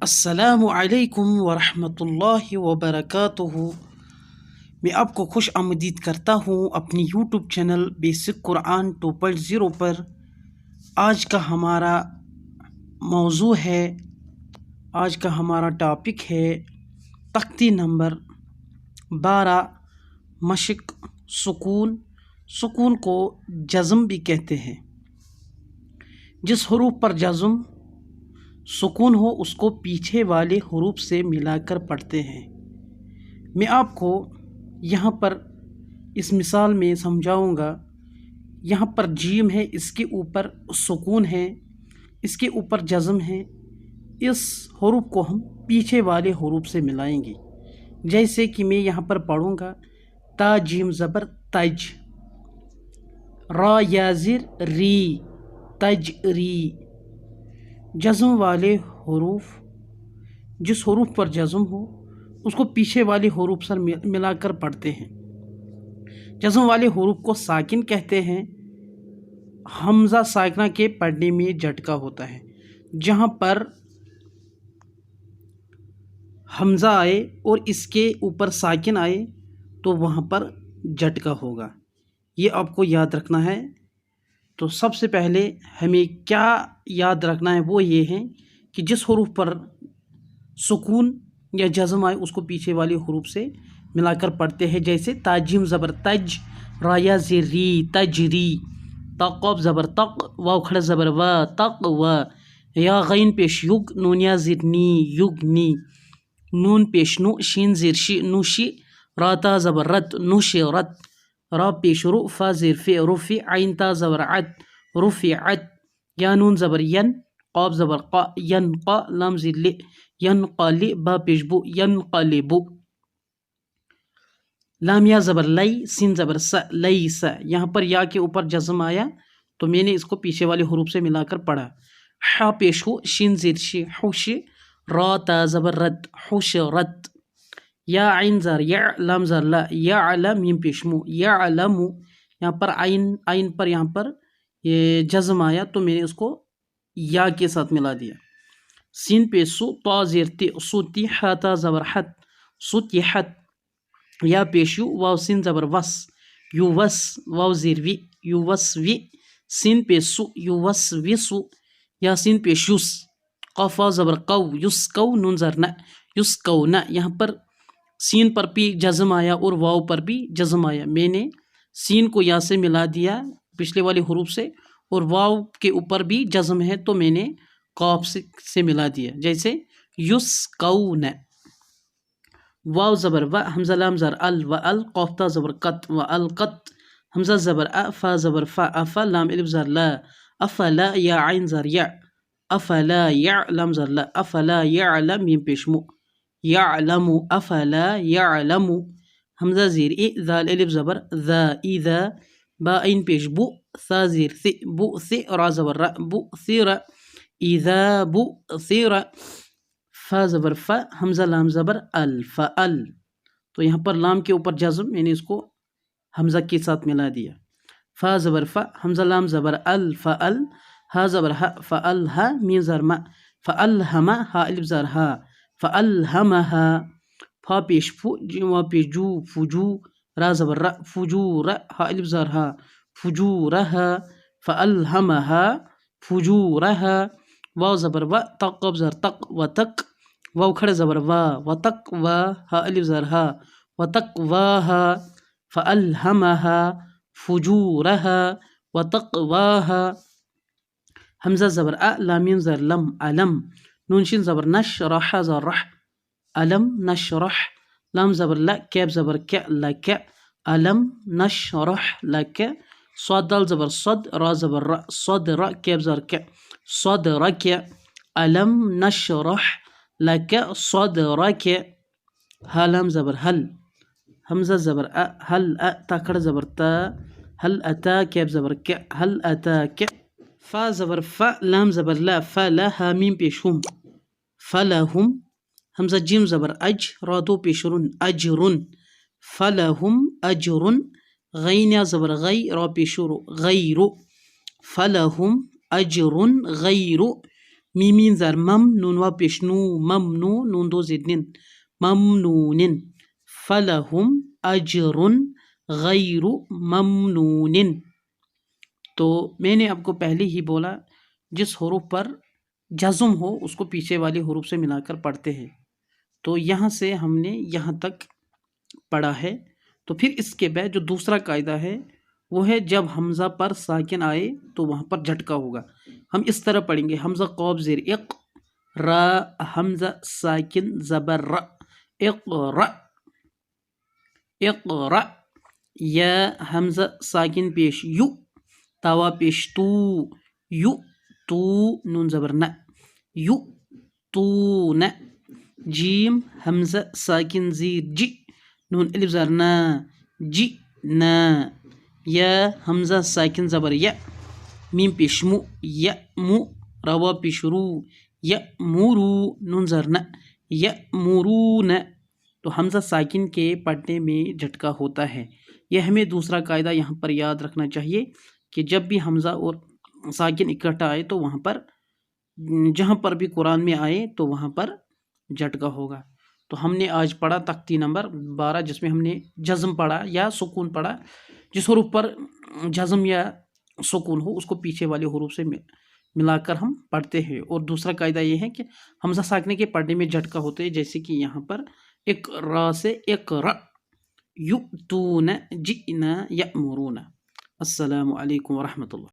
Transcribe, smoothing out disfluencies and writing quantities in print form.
السلام علیکم ورحمۃ اللہ وبرکاتہ۔ میں آپ کو خوش آمدید کرتا ہوں اپنی یوٹیوب چینل بیسک قرآن 2.0 پر۔ آج کا ہمارا موضوع ہے، آج کا ہمارا ٹاپک ہے تختی نمبر 12، مشق سکون۔ سکون کو جزم بھی کہتے ہیں۔ جس حروف پر جزم سکون ہو اس کو پیچھے والے حروف سے ملا کر پڑھتے ہیں۔ میں آپ کو یہاں پر اس مثال میں سمجھاؤں گا۔ یہاں پر جیم ہے، اس کے اوپر سکون ہے، اس کے اوپر جزم ہے۔ اس حروف کو ہم پیچھے والے حروف سے ملائیں گے۔ جیسے کہ میں یہاں پر پڑھوں گا، تا جیم زبر تج، را یا زر ری، تج ری۔ جزم والے حروف، جس حروف پر جزم ہو اس کو پیچھے والے حروف سے ملا کر پڑھتے ہیں۔ جزم والے حروف کو ساکن کہتے ہیں۔ حمزہ ساکنہ کے پڑھنے میں جھٹکا ہوتا ہے۔ جہاں پر حمزہ آئے اور اس کے اوپر ساکن آئے تو وہاں پر جھٹکا ہوگا، یہ آپ کو یاد رکھنا ہے۔ تو سب سے پہلے ہمیں کیا یاد رکھنا ہے، وہ یہ ہے کہ جس حروف پر سکون یا جزم آئے اس کو پیچھے والے حروف سے ملا کر پڑھتے ہیں۔ جیسے تاجیم زبر تج، رایا زری، تجری، تقب زبر تق، واو کھڑا زبر وا، تق و، یا غین پیش یگ، نون یا زر نی، یگنی، نون پیش نو، شین زیر شی، نوشی، راتا زبر رت، نوش رت، را پیش رو، فا زیر فی، رفی، عین تا زبر عت، رفعت، یا نون زبر ین، قاب زبر قا، ین قا، لام زیر لی، ین قالی، با پیش بو، ین قالبو، لام یا زبر لی، سین زبر س، لی س۔ یہاں پر یا کے اوپر جزم آیا تو میں نے اس کو پیچھے والے حروف سے ملا کر پڑھا۔ ح پیش ہو، شین زیر شی، حوش، را تا زبر رت، حوش رت، یا عین زر یا، لام زر لا، یا علم، میم پیش مو، یا علمو۔ یہاں پر عین پر یہاں پر یہ جزم آیا تو میں نے اس کو یا کے ساتھ ملا دیا۔ سین پہ سو، تا زیر تی، سوتی، حتا زبر حت، سوتیحت، یا پیش یو، واو سین زبر وس، یو وس، واو زیر وی، یو وس وی، سین پہ سو، یو وس وسو، یا سین پیش یوس، قافا زبر قو، یس کو، نون زر نہ، یس کو نہ۔ یہاں پر سین پر بھی جزم آیا اور واو پر بھی جزم آیا، میں نے سین کو یا سے ملا دیا پچھلے والے حروف سے، اور واو کے اوپر بھی جزم ہے تو میں نے قاف سے ملا دیا۔ جیسے یس کون، واو زبر و، حمزہ لام زر ال، و ال، قاف تا زبر قط، و القط، حمزہ زبر ا، فا زبر فا، افا، لام الف زر لا، افلا، یا عین زر یا، افلا یا، لام زر لا، افلا یعلم، میم پیش مو، یعلم، افلا یعلم، حمزہ زیر ای، ذال الف زبر ذا، اذا، با عین پیش بو، ثا زیر ثی، بؤث، را زبر را، بؤثر، اذا بؤثر، فا زبر فا، حمزہ لام زبر ال، فال۔ تو یہاں پر لام کے اوپر جزم، میں نے اس کو حمزہ کے ساتھ ملا دیا۔ فا زبر فا، حمزہ لام زبر ال، فال، ہا زبر ہا، فالہا، میم زر ما، فالہما، ہا الف زر ہا، فالہمہا، فا پیش فو، وا پیش جو، فجو، را زبر را، فجور، ہا الف زر ہا، فجورہا، فالہمہا فجورہا، واو زبر و، تقب زر تق، و تق، واو کھڑا زبر وا، و تق وا، ہا الف زر ہا، و تقواہا، فالہمہا فجورہا، و تقواہا، حمزہ زبر ا، لام میم زر لم، علم، نون شین زبر نش، راح زر رح، علم نشرح، لام زبر لا، کیب زبر کیا، لک، علم نشرح لک، صاد دال زبر صد، را زبر را، صدر، کیب زر کیا، صدرک، علم نشرح لک صدرک، ہا لام زبر حل، حمزہ زبر ا، حل ا، تا کھڑا زبر تا، حل اتا، کیب زبر کیا، حل اتاک، فا زبر فا، لام زبر لا، فلا، میم پیش ہم، فلہم، حمزہ جیم زبر اج، را دو پیش رن، اجرن، فلہم اجرن، غین زبر غی را پیش رو غیر فلہم اجر غیر میمین زر مم نون وا پیش نو ممنو نون دو زید نن ممنون فلہم اجر غیر ممنون. تو میں نے آپ کو پہلے ہی بولا جس حروف پر جزم ہو اس کو پیچھے والے حروف سے ملا کر پڑھتے ہیں. تو یہاں سے ہم نے یہاں تک پڑھا ہے. تو پھر اس کے بعد جو دوسرا قاعدہ ہے وہ ہے جب حمزہ پر ساکن آئے تو وہاں پر جھٹکا ہوگا. ہم اس طرح پڑھیں گے حمزہ قاف زیر اق را حمزہ ساکن زبر ر اقرا اقرا یا حمزہ ساکن پیش یو تاوا پیش تو یو تو نون زبر ن یو تو ن جیم حمزہ ساکن زیر جی نون الف زر نا جی نا یا حمزہ ساکن زبر یا میم پیش مو یا مو روا پیش رو یا مورو نون زر نا یا مورون. تو حمزہ ساکن کے پڑھنے میں جھٹکا ہوتا ہے. یہ ہمیں دوسرا قاعدہ یہاں پر یاد رکھنا چاہیے کہ جب بھی حمزہ اور ساکن اکٹھا آئے تو وہاں پر جہاں پر بھی قرآن میں آئے تو وہاں پر جھٹکا ہوگا. تو ہم نے آج پڑھا تختی نمبر 12 جس میں ہم نے جزم پڑھا یا سکون پڑھا. جس حروف پر جزم یا سکون ہو اس کو پیچھے والے حروف سے ملا کر ہم پڑھتے ہیں. اور دوسرا قاعدہ یہ ہے کہ حمزہ ساکنے کے پڑھنے میں جھٹکا ہوتا ہے جیسے کہ یہاں پر ایک را سے ایک ر یؤتون جئنا یأمرون. السلام علیکم ورحمۃ اللہ.